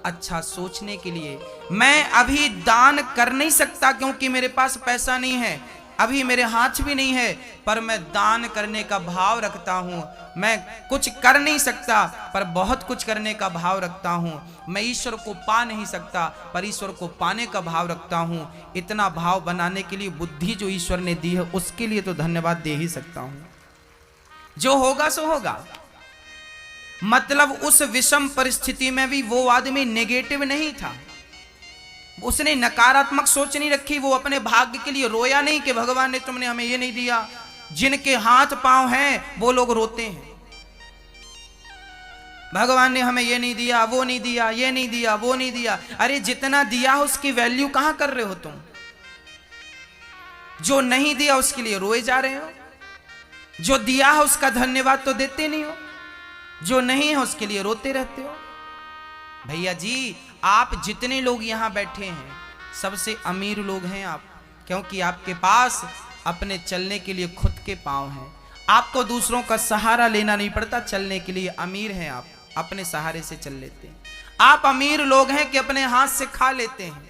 अच्छा सोचने के लिए। मैं अभी दान कर नहीं सकता क्योंकि मेरे पास पैसा नहीं है, अभी मेरे हाथ भी नहीं है, पर मैं दान करने का भाव रखता हूँ। मैं कुछ कर नहीं सकता पर बहुत कुछ करने का भाव रखता हूँ। मैं ईश्वर को पा नहीं सकता पर ईश्वर को पाने का भाव रखता हूँ। इतना भाव बनाने के लिए बुद्धि जो ईश्वर ने दी है उसके लिए तो धन्यवाद दे ही सकता हूँ। जो होगा सो होगा। मतलब उस विषम परिस्थिति में भी वो आदमी नेगेटिव नहीं था, उसने नकारात्मक सोच नहीं रखी। वो अपने भाग्य के लिए रोया नहीं कि भगवान ने तुमने हमें ये नहीं दिया। जिनके हाथ पांव हैं वो लोग रोते हैं, भगवान ने हमें ये नहीं दिया, वो नहीं दिया, ये नहीं दिया, वो नहीं दिया। अरे जितना दिया उसकी वैल्यू कहां कर रहे हो तुम? जो नहीं दिया उसके लिए रोए जा रहे हो, जो दिया है उसका धन्यवाद तो देते नहीं हो, जो नहीं है उसके लिए रोते रहते हो। भैया जी, आप जितने लोग यहां बैठे हैं सबसे अमीर लोग हैं आप, क्योंकि आपके पास अपने चलने के लिए खुद के पांव हैं। आपको दूसरों का सहारा लेना नहीं पड़ता चलने के लिए। अमीर हैं आप, अपने सहारे से चल लेते हैं। आप अमीर लोग हैं कि अपने हाथ से खा लेते हैं,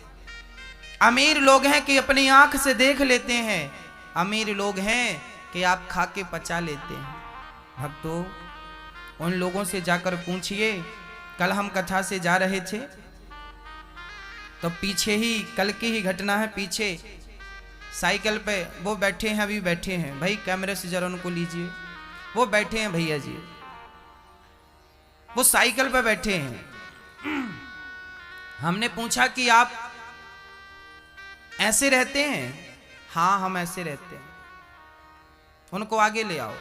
अमीर लोग हैं कि अपनी आंख से देख लेते हैं, अमीर लोग हैं कि आप खा के पचा लेते हैं। भक्तों, उन लोगों से जाकर पूछिए। कल हम कथा से जा रहे थे तो पीछे ही कल की ही घटना है। पीछे साइकिल पे वो बैठे हैं, अभी बैठे हैं। भाई कैमरे से जरा उनको लीजिए। वो बैठे हैं भैया जी, वो साइकिल पे बैठे हैं। हमने पूछा कि आप ऐसे रहते हैं? हाँ, हम ऐसे रहते हैं। उनको आगे ले आओ।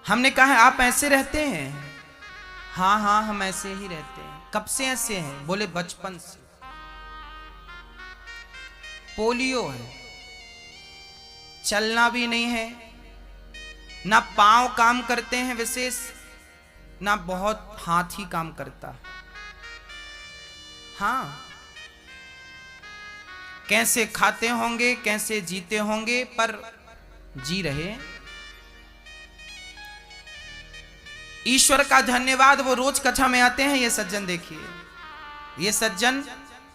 हमने कहा आप ऐसे रहते हैं? हाँ हाँ, हम ऐसे ही रहते हैं। कब से ऐसे हैं? बोले बचपन से। पोलियो है, चलना भी नहीं है, ना पांव काम करते हैं विशेष, ना बहुत हाथ ही काम करता है। हाँ, कैसे खाते होंगे, कैसे जीते होंगे, पर जी रहे। ईश्वर का धन्यवाद, वो रोज कथा में आते हैं। ये सज्जन देखिए, ये सज्जन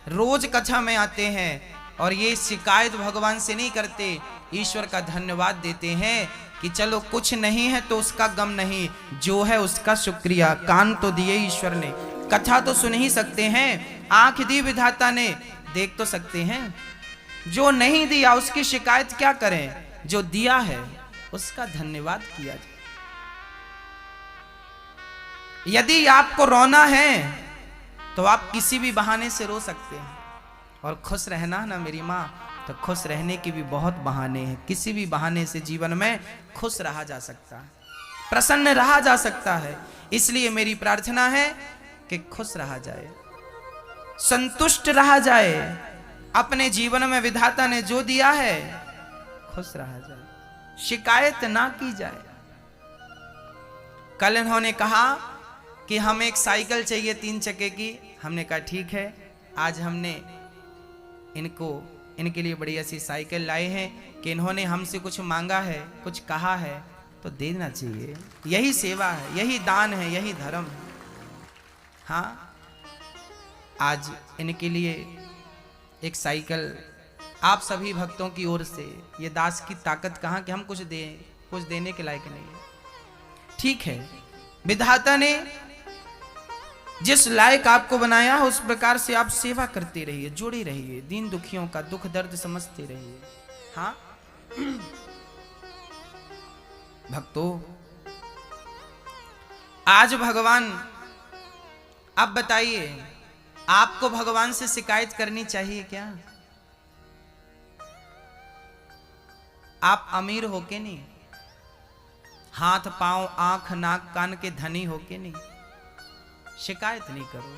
रोज कथा में आते हैं और ये शिकायत भगवान से नहीं करते, ईश्वर का धन्यवाद देते हैं कि चलो कुछ नहीं है तो उसका गम नहीं, जो है उसका शुक्रिया। कान तो दिए ईश्वर ने, कथा तो सुन ही सकते हैं, आंख दी विधाता ने, देख तो सकते हैं। जो नहीं दिया उसकी शिकायत क्या करें, जो दिया है उसका धन्यवाद किया जाए। यदि आपको रोना है तो आप किसी भी बहाने से रो सकते हैं, और खुश रहना ना मेरी माँ, तो खुश रहने के भी बहुत बहाने हैं। किसी भी बहाने से जीवन में खुश रहा जा सकता है, प्रसन्न रहा जा सकता है। इसलिए मेरी प्रार्थना है कि खुश रहा जाए, संतुष्ट रहा जाए। अपने जीवन में विधाता ने जो दिया है खुश रहा जाए, शिकायत ना की जाए। कल इन्होंने कहा कि हमें एक साइकिल चाहिए 3 चक्के की। हमने कहा ठीक है, आज हमने इनके लिए बढ़िया सी साइकिल लाए हैं कि इन्होंने हमसे कुछ मांगा है, कुछ कहा है तो देना चाहिए। यही सेवा है, यही दान है, यही धर्म है। हाँ, आज इनके लिए एक साइकिल आप सभी भक्तों की ओर से। ये दास की ताकत कहाँ कि हम कुछ देने के लायक नहीं है। ठीक है, विधाता ने जिस लायक आपको बनाया है उस प्रकार से आप सेवा करते रहिए, जुड़े रहिए, दीन दुखियों का दुख दर्द समझते रहिए। हाँ भक्तों, आज भगवान, अब बताइए आपको भगवान से शिकायत करनी चाहिए क्या? आप अमीर होके नहीं, हाथ पांव आंख नाक कान के धनी होके नहीं, शिकायत नहीं करो,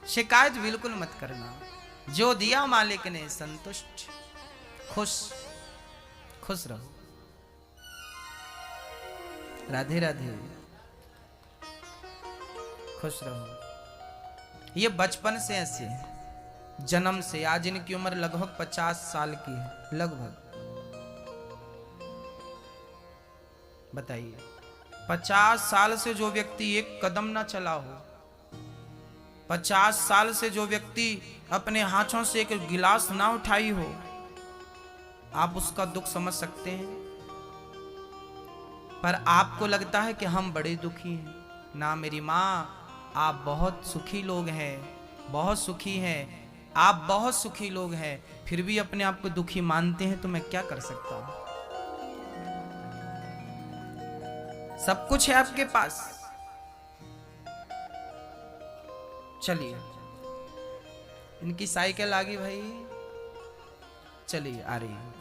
शिकायत बिल्कुल मत करना। जो दिया मालिक ने संतुष्ट, खुश खुश रहो। राधे राधे, खुश रहो। ये बचपन से ऐसे है, जन्म से। आज इनकी उम्र लगभग 50 साल की है, लगभग। बताइए 50 साल से जो व्यक्ति एक कदम ना चला हो, 50 साल से जो व्यक्ति अपने हाथों से एक गिलास ना उठाई हो, आप उसका दुख समझ सकते हैं। पर आपको लगता है कि हम बड़े दुखी हैं। ना मेरी माँ, आप बहुत सुखी लोग हैं, बहुत सुखी हैं, आप बहुत सुखी लोग हैं, फिर भी अपने आप को दुखी मानते हैं, तो मैं क्या कर सकता हूं। सब कुछ है आपके पास। चलिए, इनकी साइकिल आ गई भाई, चलिए आ रही है।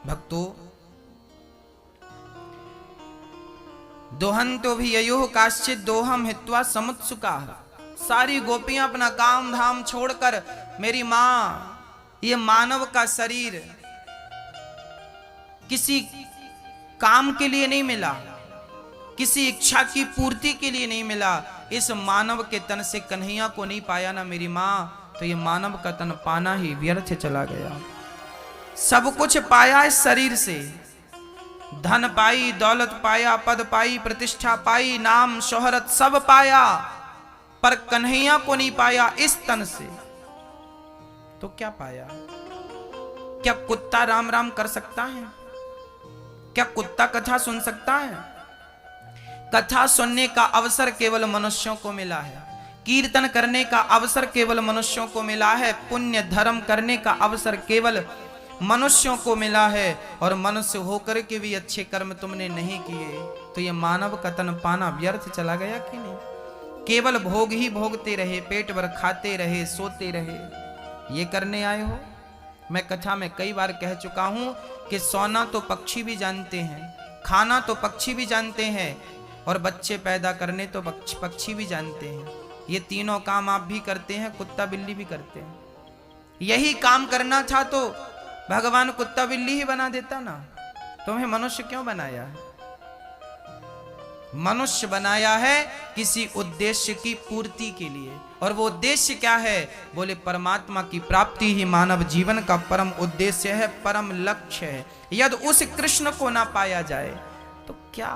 भक्तों, दोहंतो भी ययोः काश्चित् दोहम हित्वा समुत्सुकाः। सारी गोपियां अपना काम धाम छोड़कर, मेरी मां, ये मानव का शरीर किसी काम के लिए नहीं मिला, किसी इच्छा की पूर्ति के लिए नहीं मिला। इस मानव के तन से कन्हैया को नहीं पाया ना मेरी माँ, तो ये मानव का तन पाना ही व्यर्थ चला गया। सब कुछ पाया इस शरीर से, धन पाई, दौलत पाया, पद पाई, प्रतिष्ठा पाई, नाम शोहरत सब पाया, पर कन्हैया को नहीं पाया इस तन से। तो क्या पाया? क्या कुत्ता राम राम कर सकता है? क्या कुत्ता कथा सुन सकता है? कथा सुनने का अवसर केवल मनुष्यों को मिला है, कीर्तन करने का अवसर केवल मनुष्यों को मिला है, पुण्य धर्म करने का अवसर केवल मनुष्यों को मिला है। और मनुष्य होकर के भी अच्छे कर्म तुमने नहीं किए, तो ये मानव का तन पाना व्यर्थ चला गया कि नहीं? केवल भोग ही भोगते रहे, पेट भर खाते रहे, सोते रहे, ये करने आए हो? मैं कथा में कई बार कह चुका हूं कि सोना तो पक्षी भी जानते हैं, खाना तो पक्षी भी जानते हैं, और बच्चे पैदा करने तो पक्षी भी जानते हैं। ये तीनों काम आप भी करते हैं, कुत्ता बिल्ली भी करते हैं। यही काम करना था तो भगवान कुत्ता बिल्ली ही बना देता ना। तुम्हें मनुष्य क्यों बनाया है? मनुष्य बनाया है किसी उद्देश्य की पूर्ति के लिए, और वो उद्देश्य क्या है? बोले परमात्मा की प्राप्ति ही मानव जीवन का परम उद्देश्य है, परम लक्ष्य है। यदि उस कृष्ण को ना पाया जाए तो क्या?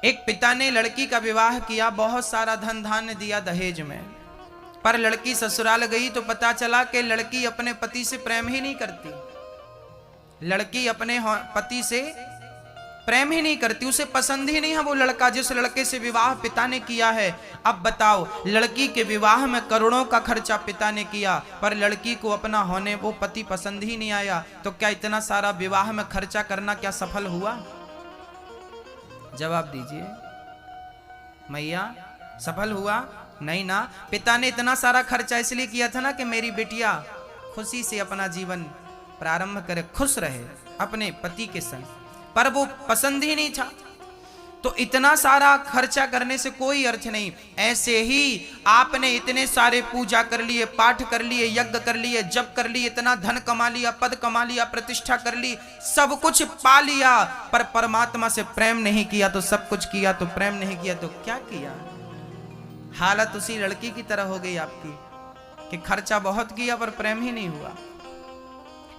एक पिता ने लड़की का विवाह किया, बहुत सारा धन धान्य दिया दहेज में, पर लड़की ससुराल गई तो पता चला कि लड़की अपने पति से प्रेम ही नहीं करती। लड़की अपने पति से प्रेम ही नहीं करती, उसे पसंद ही नहीं है वो लड़का जिस लड़के से विवाह पिता ने किया है। अब बताओ, लड़की के विवाह में करोड़ों का खर्चा पिता ने किया, पर लड़की को अपना होने वो पति पसंद ही नहीं आया, तो क्या इतना सारा विवाह में खर्चा करना क्या सफल हुआ? जवाब दीजिए मैया, सफल हुआ? नहीं ना। पिता ने इतना सारा खर्चा इसलिए किया था ना कि मेरी बिटिया खुशी से अपना जीवन प्रारंभ करे, खुश रहे अपने पति के संग, पर वो पसंद ही नहीं था, तो इतना सारा खर्चा करने से कोई अर्थ नहीं। ऐसे ही आपने इतने सारे पूजा कर लिए, पाठ कर लिए, यज्ञ कर लिए, जप कर लिए, इतना धन कमा लिया, पद कमा लिया, प्रतिष्ठा कर ली, सब कुछ पा लिया, पर परमात्मा से प्रेम नहीं किया तो सब कुछ किया, तो प्रेम नहीं किया तो क्या किया? हालत उसी लड़की की तरह हो गई आपकी कि खर्चा बहुत किया पर प्रेम ही नहीं हुआ।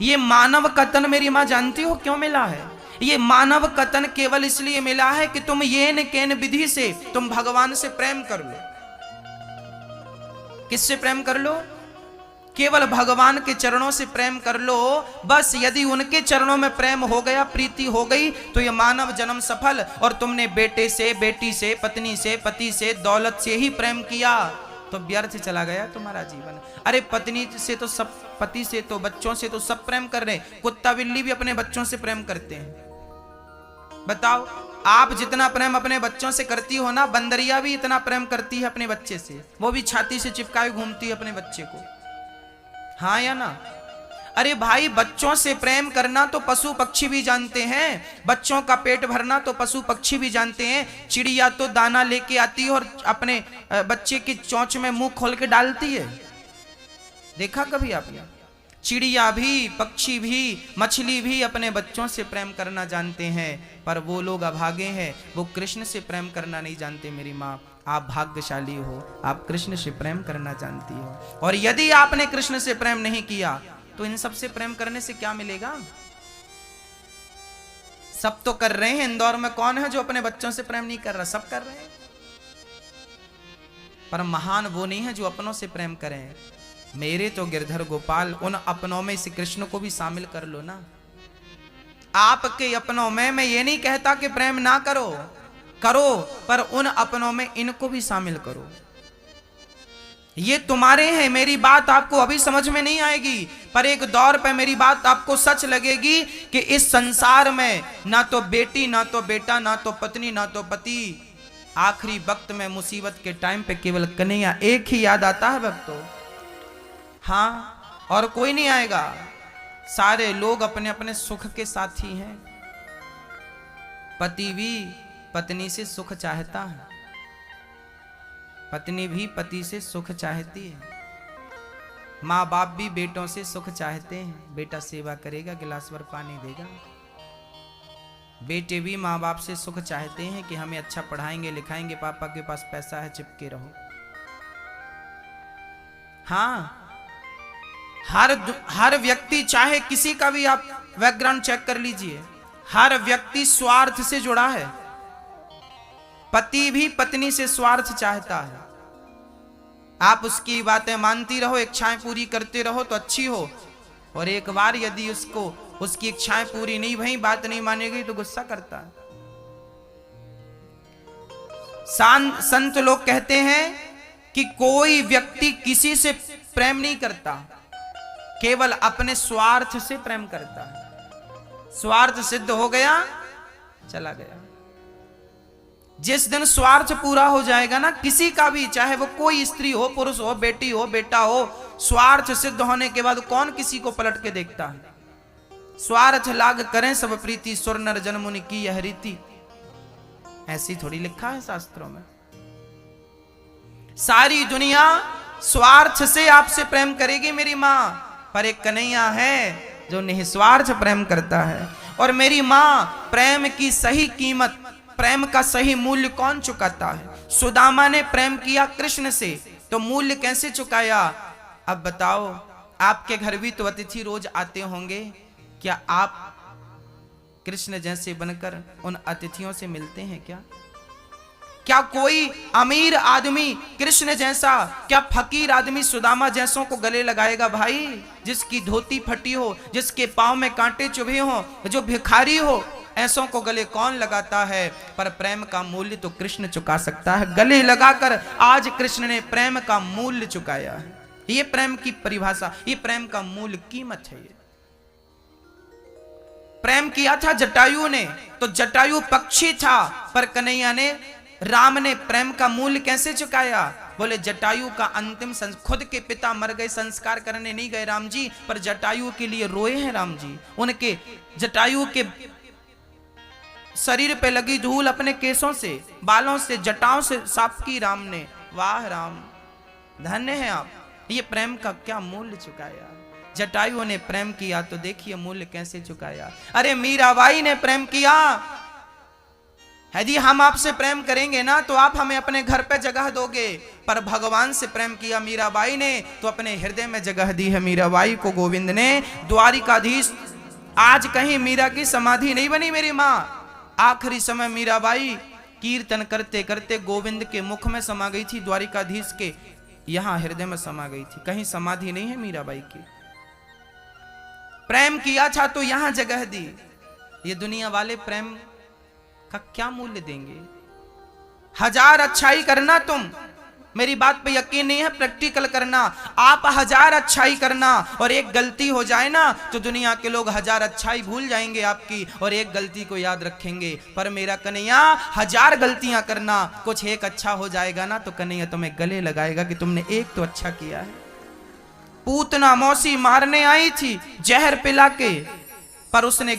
ये मानव कतन मेरी मां जानती हो क्यों मिला है? ये मानव कतन केवल इसलिए मिला है कि तुम येन केन विधि से तुम भगवान से प्रेम कर लो। किससे प्रेम कर लो? केवल भगवान के चरणों से प्रेम कर लो। बस यदि उनके चरणों में प्रेम हो गया, प्रीति हो गई, तो ये मानव जन्म सफल। और तुमने बेटे से, बेटी से, पत्नी से, पति से, दौलत से ही प्रेम किया तो व्यर्थ चला गया तुम्हारा जीवन। अरे पत्नी से तो सब, पति से तो, बच्चों से तो सब प्रेम कर रहे हैं। कुत्ता बिल्ली भी अपने बच्चों से प्रेम करते हैं। बताओ, आप जितना प्रेम अपने बच्चों से करती हो ना, बंदरिया भी इतना प्रेम करती है अपने बच्चे से। वो भी छाती से चिपकाए घूमती है अपने बच्चे को, हाँ या ना? अरे भाई, बच्चों से प्रेम करना तो पशु पक्षी भी जानते हैं, बच्चों का पेट भरना तो पशु पक्षी भी जानते हैं। चिड़िया तो दाना लेके आती है और अपने बच्चे की चोंच में मुंह खोल के डालती है, देखा कभी आपने? चिड़िया भी, पक्षी भी, मछली भी अपने बच्चों से प्रेम करना जानते हैं, पर वो लोग अभागे हैं, वो कृष्ण से प्रेम करना नहीं जानते। मेरी माँ, आप भाग्यशाली हो, आप कृष्ण से प्रेम करना जानती हो। और यदि आपने कृष्ण से प्रेम नहीं किया तो इन सब से प्रेम करने से क्या मिलेगा? सब तो कर रहे हैं। इंदौर में कौन है जो अपने बच्चों से प्रेम नहीं कर रहा? सब कर रहे हैं, पर महान वो नहीं है जो अपनों से प्रेम करें। मेरे तो गिरधर गोपाल, उन अपनों में श्री कृष्ण को भी शामिल कर लो ना। आपके अपनों में मैं ये नहीं कहता कि प्रेम ना करो, करो, पर उन अपनों में इनको भी शामिल करो। ये तुम्हारे हैं। मेरी बात आपको अभी समझ में नहीं आएगी, पर एक दौर पे मेरी बात आपको सच लगेगी कि इस संसार में ना तो बेटी, ना तो बेटा, ना तो पत्नी, ना तो पति, आखिरी वक्त में मुसीबत के टाइम पे केवल कन्हैया एक ही याद आता है भक्तों। हाँ, और कोई नहीं आएगा। सारे लोग अपने अपने सुख के साथी हैं। पति भी पत्नी से सुख चाहता है, पत्नी भी पति से सुख चाहती है, माँ बाप भी बेटों से सुख चाहते हैं। बेटा सेवा करेगा, गिलास भर पानी देगा। बेटे भी माँ बाप से सुख चाहते हैं कि हमें अच्छा पढ़ाएंगे लिखाएंगे, पापा के पास पैसा है, चिपके रहो। हाँ, हर व्यक्ति, चाहे किसी का भी आप बैकग्राउंड चेक कर लीजिए, हर व्यक्ति स्वार्थ से जुड़ा है। पति भी पत्नी से स्वार्थ चाहता है। आप उसकी बातें मानती रहो, इच्छाएं पूरी करते रहो तो अच्छी हो, और एक बार यदि उसकी इच्छाएं पूरी नहीं भई, बात नहीं मानेगी तो गुस्सा करता है। संत लोग कहते हैं कि कोई व्यक्ति किसी से प्रेम नहीं करता, केवल अपने स्वार्थ से प्रेम करता है। स्वार्थ सिद्ध हो गया, चला गया। जिस दिन स्वार्थ पूरा हो जाएगा ना, किसी का भी, चाहे वो कोई स्त्री हो, पुरुष हो, बेटी हो, बेटा हो, स्वार्थ सिद्ध होने के बाद कौन किसी को पलट के देखता है? स्वार्थ लाग करें सब प्रीति, सुर नर जन मुनि की यह रीति। ऐसी थोड़ी लिखा है शास्त्रों में। सारी दुनिया स्वार्थ से आपसे प्रेम करेगी मेरी मां, पर एक कन्हैया है जो निस्वार्थ प्रेम करता है। और मेरी मां, प्रेम की सही कीमत, प्रेम का सही मूल्य कौन चुकाता है? सुदामा ने प्रेम किया कृष्ण से, तो मूल्य कैसे चुकाया? अब बताओ, आपके घर भी तो अतिथि रोज आते होंगे, क्या आप कृष्ण जैसे बनकर उन अतिथियों से मिलते हैं क्या? क्या कोई अमीर आदमी कृष्ण जैसा, क्या फकीर आदमी सुदामा जैसों को गले लगाएगा? भाई, जिसकी धोती फटी हो, जिसके पांव में कांटे चुभे हो, जो भिखारी हो, ऐसों को गले कौन लगाता है? पर प्रेम का मूल्य तो कृष्ण चुका सकता है। गले लगाकर आज कृष्ण ने प्रेम का मूल्य चुकाया है। ये प्रेम की परिभाषा, ये प्रेम का मूल्य, कीमत है। ये प्रेम किया था जटायु ने, तो जटायु पक्षी था, पर कन्हैया ने, राम ने प्रेम का मूल्य कैसे चुकाया? बोले जटायु का अंतिम खुद के पिता मर गए, संस्कार करने नहीं गए राम जी, पर जटायु के लिए रोए हैं राम जी। उनके जटायु के शरीर पे लगी धूल अपने केसों से, बालों से, जटाओं से साफ की राम ने। वाह राम, धन्य है आप। ये प्रेम का क्या मूल्य चुकाया? जटायु ने प्रेम किया तो देखिए मूल्य कैसे चुकाया। अरे मीराबाई ने प्रेम किया। यदि हम आपसे प्रेम करेंगे ना तो आप हमें अपने घर पे जगह दोगे, पर भगवान से प्रेम किया मीराबाई ने तो अपने हृदय में जगह दी है मीराबाई को गोविंद ने। द्वारिकाधीश, आज कहीं मीरा की समाधि नहीं बनी मेरी माँ। आखिरी समय मीराबाई कीर्तन करते करते गोविंद के मुख में समा गई थी, द्वारिकाधीश के यहां हृदय में समा गई थी। कहीं समाधि नहीं है मीराबाई की। प्रेम किया था तो यहां जगह दी। ये दुनिया वाले प्रेम का क्या मूल्य देंगे? हजार अच्छाई करना, तुम मेरी बात पे यकीन नहीं है, प्रैक्टिकल करना। आप हजार अच्छाई करना और एक गलती हो जाए ना तो दुनिया के लोग हजार अच्छाई भूल जाएंगे आपकी और एक गलती को याद रखेंगे। पर मेरा कन्हैया, हजार गलतियां करना, कुछ एक अच्छा हो जाएगा ना तो कन्हैया तुम्हें गले लगाएगा कि तुमने एक तो अच्छा किया है। पूतना मौसी मारने आई थी जहर पिला के, पर उसने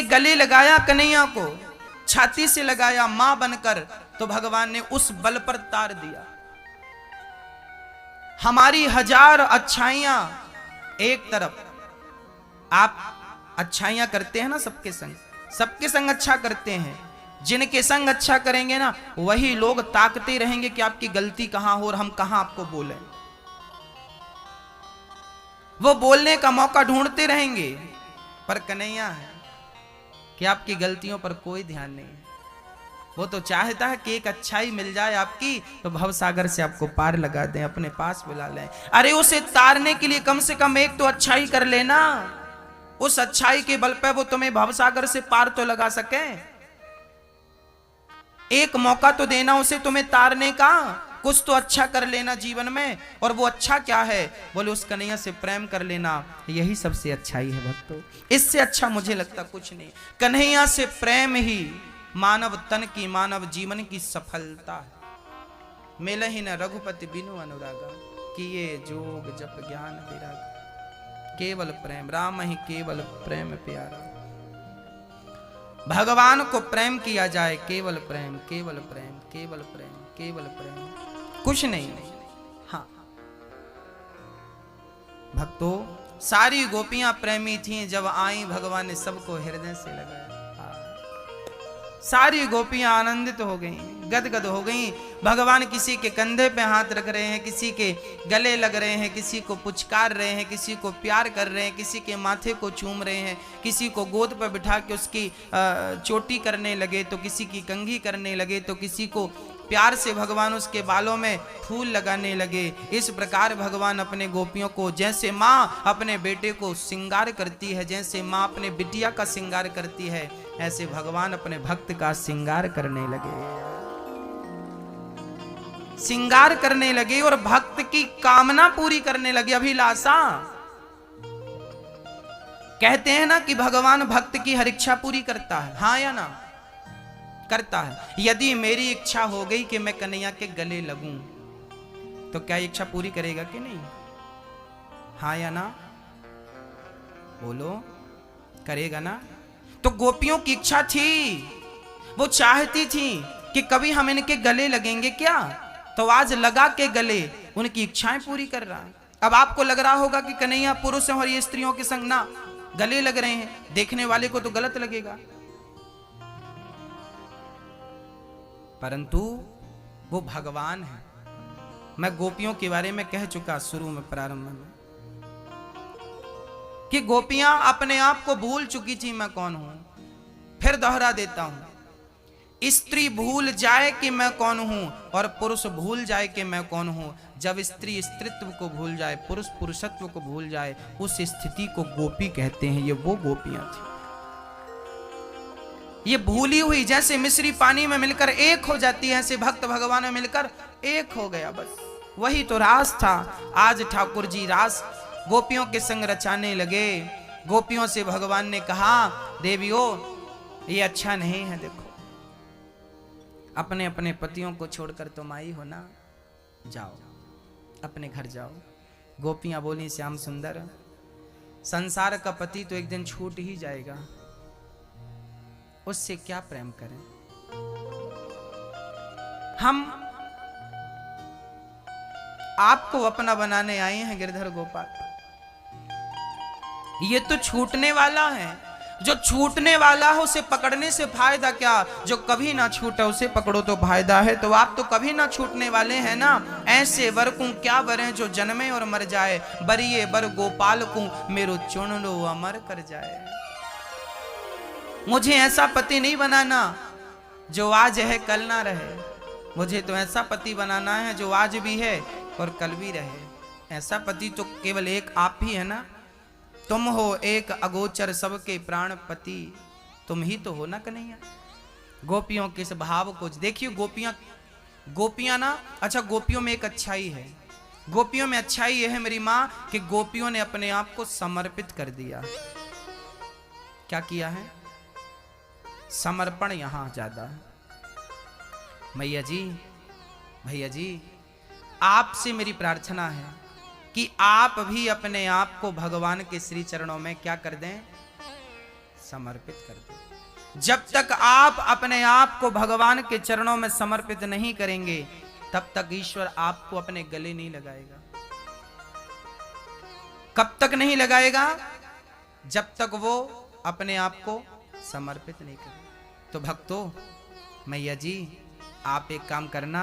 गले लगाया, कन्हैया को छाती से लगाया मां बनकर, तो भगवान ने उस बल पर तार दिया। हमारी हजार अच्छाइयां एक तरफ, आप अच्छाइयां करते हैं ना सबके संग अच्छा करते हैं, जिनके संग अच्छा करेंगे ना वही लोग ताकते रहेंगे कि आपकी गलती कहां हो और हम कहां आपको बोलें। वो बोलने का मौका ढूंढते रहेंगे, पर कन्हैया है कि आपकी गलतियों पर कोई ध्यान नहीं है। वो तो चाहता है कि एक अच्छाई मिल जाए आपकी तो भवसागर से आपको पार लगा दें, अपने पास बुला लें। अरे उसे तारने के लिए कम से कम एक तो अच्छाई कर लेना, उस अच्छाई के बल पे वो तुम्हें भवसागर से पार तो लगा सके। एक मौका तो देना उसे तुम्हें तारने का, कुछ तो अच्छा कर लेना जीवन में। और वो अच्छा क्या है? बोले उस कन्हैया से प्रेम कर लेना, यही सबसे अच्छाई है भक्तों। इससे अच्छा मुझे लगता कुछ नहीं। कन्हैया से प्रेम ही मानव तन की, मानव जीवन की सफलता है। मिल ही न रघुपति बिनु अनुरागा, किए जोग जप ज्ञान विराग। केवल प्रेम, राम ही केवल प्रेम प्यारा। भगवान को प्रेम किया जाए, केवल प्रेम, केवल प्रेम, केवल प्रेम, केवल प्रेम, कुछ नहीं। हाँ भक्तों, सारी गोपियां प्रेमी थीं, जब आई भगवान ने सबको हृदय से लगाया। सारी गोपियां आनंदित हो गईं, गदगद हो गईं। भगवान किसी के कंधे पे हाथ रख रहे हैं, किसी के गले लग रहे हैं, किसी को पुचकार रहे हैं, किसी को प्यार कर रहे हैं, किसी के माथे को चूम रहे हैं, किसी को गोद पर बिठा के उसकी चोटी करने लगे, तो किसी की कंघी करने लगे, तो किसी को प्यार से भगवान उसके बालों में फूल लगाने लगे। इस प्रकार भगवान अपने गोपियों को, जैसे माँ अपने बेटे को श्रृंगार करती है, जैसे माँ अपने बिटिया का श्रृंगार करती है, ऐसे भगवान अपने भक्त का श्रृंगार करने लगे, श्रृंगार करने लगे और भक्त की कामना पूरी करने लगे, अभिलाषा। कहते हैं ना कि भगवान भक्त की हर इच्छा पूरी करता है, हाँ या ना? करता है। यदि मेरी इच्छा हो गई कि मैं कन्हैया के गले लगूं, तो क्या इच्छा पूरी करेगा कि नहीं? हाँ या ना? बोलो, करेगा ना? तो गोपियों की इच्छा थी, वो चाहती थी कि कभी हम इनके गले लगेंगे क्या, तो आज लगा के गले उनकी इच्छाएं पूरी कर रहा है। अब आपको लग रहा होगा कि कन्हैया पुरुष हैं और ये स्त्रियों के संग ना गले लग रहे हैं, देखने वाले को तो गलत लगेगा, परंतु वो भगवान है। मैं गोपियों के बारे में कह चुका शुरू में, प्रारंभ में, कि गोपियां अपने आप को भूल चुकी थी मैं कौन हूं। फिर दोहरा देता हूं, स्त्री भूल जाए कि मैं कौन हूं और पुरुष भूल जाए कि मैं कौन हूं। जब स्त्री स्त्रीत्व को भूल जाए, पुरुष पुरुषत्व को भूल जाए, उस स्थिति को गोपी कहते हैं। ये वो गोपियां थी, ये भूली हुई, जैसे मिश्री पानी में मिलकर एक हो जाती है, ऐसे भक्त भगवान में मिलकर एक हो गया, बस वही तो रास था। आज ठाकुर जी रास गोपियों के संग रचाने लगे। गोपियों से भगवान ने कहा, देवियों ये अच्छा नहीं है, देखो अपने अपने पतियों को छोड़कर तुम आई हो ना, जाओ अपने घर जाओ। गोपियां बोली, श्याम सुंदर, संसार का पति तो एक दिन छूट ही जाएगा, उससे क्या प्रेम करें। हम आपको अपना बनाने आए हैं गिरधर गोपाल, ये तो छूटने वाला है। जो छूटने वाला हो उसे पकड़ने से फायदा क्या, जो कभी ना छूटे उसे पकड़ो तो फायदा है। तो आप तो कभी ना छूटने वाले हैं ना। ऐसे वर को क्या बरें जो जन्मे और मर जाए, बरिए बर गोपाल को मेरो चुन लो अमर कर जाए। मुझे ऐसा पति नहीं बनाना जो आज है कल ना रहे, मुझे तो ऐसा पति बनाना है जो आज भी है और कल भी रहे। ऐसा पति तो केवल एक आप ही है ना। तुम हो एक अगोचर सबके प्राणपति, तुम ही तो हो ना कन्हैया। गोपियों के इस भाव को देखिए। गोपियां ना, अच्छा गोपियों में एक अच्छाई है, गोपियों में अच्छाई यह है मेरी माँ कि गोपियों ने अपने आप को समर्पित कर दिया। क्या किया है? समर्पण यहां ज्यादा है। मैया जी, भैया जी, आपसे मेरी प्रार्थना है कि आप भी अपने आप को भगवान के श्री चरणों में क्या कर दें? समर्पित कर दें। जब तक आप अपने आप को भगवान के चरणों में समर्पित नहीं करेंगे, तब तक ईश्वर आपको अपने गले नहीं लगाएगा। कब तक नहीं लगाएगा? जब तक वो अपने आप को समर्पित नहीं करे। तो भक्तों, मैया जी आप एक काम करना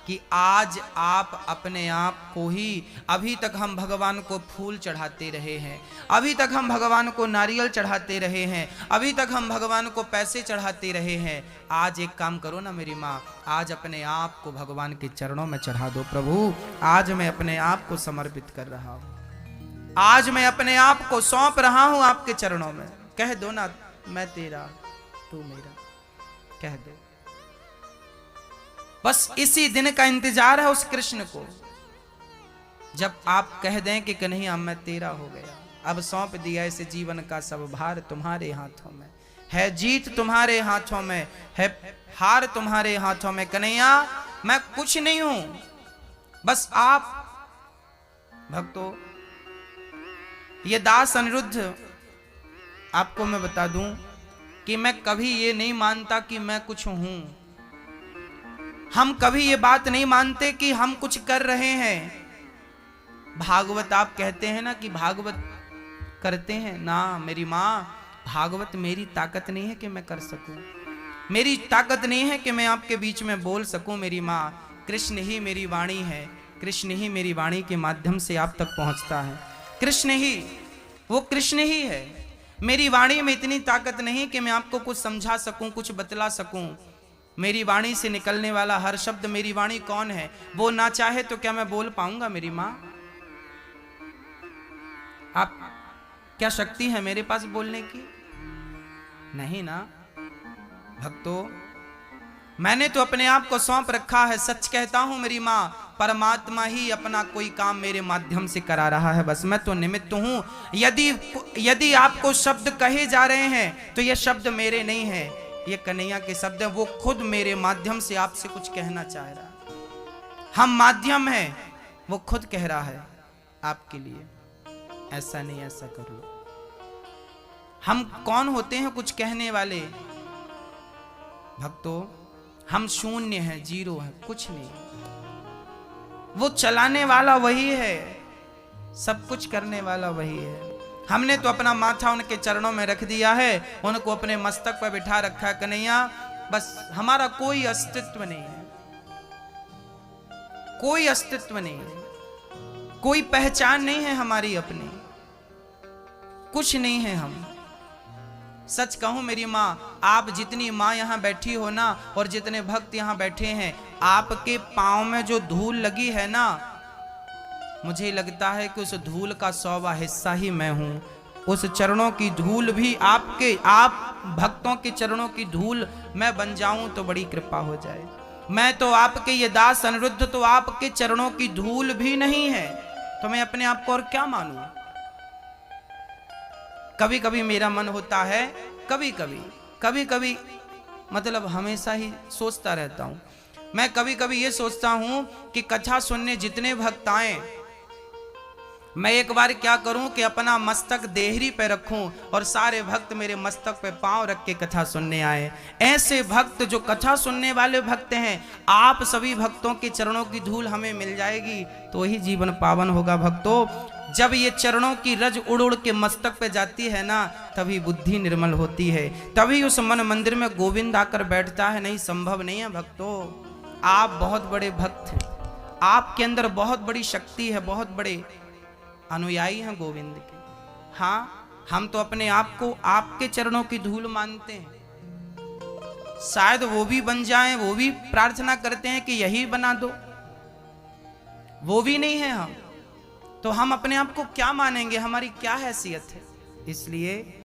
कि आज आप अपने आप को ही, अभी तक हम भगवान को फूल चढ़ाते रहे हैं, अभी तक हम भगवान को नारियल चढ़ाते रहे हैं, अभी तक हम भगवान को पैसे चढ़ाते रहे हैं। आज एक काम करो ना मेरी माँ, आज अपने आप को भगवान के चरणों में चढ़ा दो। प्रभु आज मैं अपने आप को समर्पित कर रहा हूँ, आज मैं अपने आप को सौंप रहा हूँ आपके चरणों में। कह दो ना, मैं तेरा तू मेरा, कह दो। बस इसी दिन का इंतजार है उस कृष्ण को, जब आप कह दें कि कन्हैया मैं तेरा हो गया, अब सौंप दिया इस जीवन का सब भार तुम्हारे हाथों में है, जीत तुम्हारे हाथों में है, हार तुम्हारे हाथों में। कन्हैया मैं कुछ नहीं हूं, बस आप। भक्तों, ये दास अनिरुद्ध, आपको मैं बता दूं कि मैं कभी ये नहीं मानता कि मैं कुछ हूं। हम कभी ये बात नहीं मानते कि हम कुछ कर रहे हैं। भागवत आप कहते हैं ना कि भागवत करते हैं ना, मेरी माँ भागवत मेरी ताकत नहीं है कि मैं कर सकूं, मेरी ताकत नहीं है कि मैं आपके बीच में बोल सकूं। मेरी माँ कृष्ण ही मेरी वाणी है, कृष्ण ही मेरी वाणी के माध्यम से आप तक पहुंचता है। कृष्ण ही, वो कृष्ण ही है। मेरी वाणी में इतनी ताकत नहीं कि मैं आपको कुछ समझा सकूं, कुछ बतला सकूं। मेरी वाणी से निकलने वाला हर शब्द, मेरी वाणी कौन है, वो ना चाहे तो क्या मैं बोल पाऊंगा? मेरी माँ, आप क्या शक्ति है मेरे पास बोलने की? नहीं ना। भक्तों, मैंने तो अपने आप को सौंप रखा है। सच कहता हूं मेरी माँ, परमात्मा ही अपना कोई काम मेरे माध्यम से करा रहा है, बस मैं तो निमित्त हूं। यदि आपको शब्द कहे जा रहे हैं तो ये शब्द मेरे नहीं है, ये कन्हैया के शब्द है। वो खुद मेरे माध्यम से आपसे कुछ कहना चाह रहा है। हम माध्यम हैं, वो खुद कह रहा है आपके लिए, ऐसा नहीं ऐसा करो। हम कौन होते हैं कुछ कहने वाले? भक्तों, हम शून्य हैं, जीरो हैं, कुछ नहीं। वो चलाने वाला वही है, सब कुछ करने वाला वही है। हमने तो अपना माथा उनके चरणों में रख दिया है, उनको अपने मस्तक पर बिठा रखा है। कन्हैया बस हमारा कोई अस्तित्व नहीं है, कोई अस्तित्व नहीं है, कोई पहचान नहीं है हमारी अपनी, कुछ नहीं है हम। सच कहूं मेरी माँ, आप जितनी माँ यहाँ बैठी हो ना, और जितने भक्त यहाँ बैठे हैं, आपके पांव में जो धूल लगी है ना, मुझे लगता है कि उस धूल का 100वां हिस्सा ही मैं हूं। उस चरणों की धूल भी आपके, आप भक्तों के चरणों की धूल मैं बन जाऊं तो बड़ी कृपा हो जाए। मैं तो आपके ये दास अनिरुद्ध तो आपके चरणों की धूल भी नहीं है, तो मैं अपने आप को और क्या मानूं? कभी कभी मेरा मन होता है, कभी कभी मतलब हमेशा ही सोचता रहता हूं मैं, कभी कभी ये सोचता हूं कि कथा सुनने जितने भक्त आए, मैं एक बार क्या करूं कि अपना मस्तक देहरी पे रखूं और सारे भक्त मेरे मस्तक पे पांव रख के कथा सुनने आए। ऐसे भक्त जो कथा सुनने वाले भक्त हैं, आप सभी भक्तों के चरणों की धूल हमें मिल जाएगी तो ही जीवन पावन होगा। भक्तों, जब ये चरणों की रज उड़ उड़ के मस्तक पे जाती है ना, तभी बुद्धि निर्मल होती है, तभी उस मन मंदिर में गोविंद आकर बैठता है। नहीं, संभव नहीं है। भक्तों, आप बहुत बड़े भक्त हैं, आपके अंदर बहुत बड़ी शक्ति है, बहुत बड़े अनुयायी हैं गोविंद के। हाँ, हम तो अपने आप को आपके चरणों की धूल मानते हैं। शायद वो भी बन जाएं, वो भी प्रार्थना करते हैं कि यही बना दो, वो भी नहीं है हम, तो हम अपने आप को क्या मानेंगे? हमारी क्या हैसियत है? इसलिए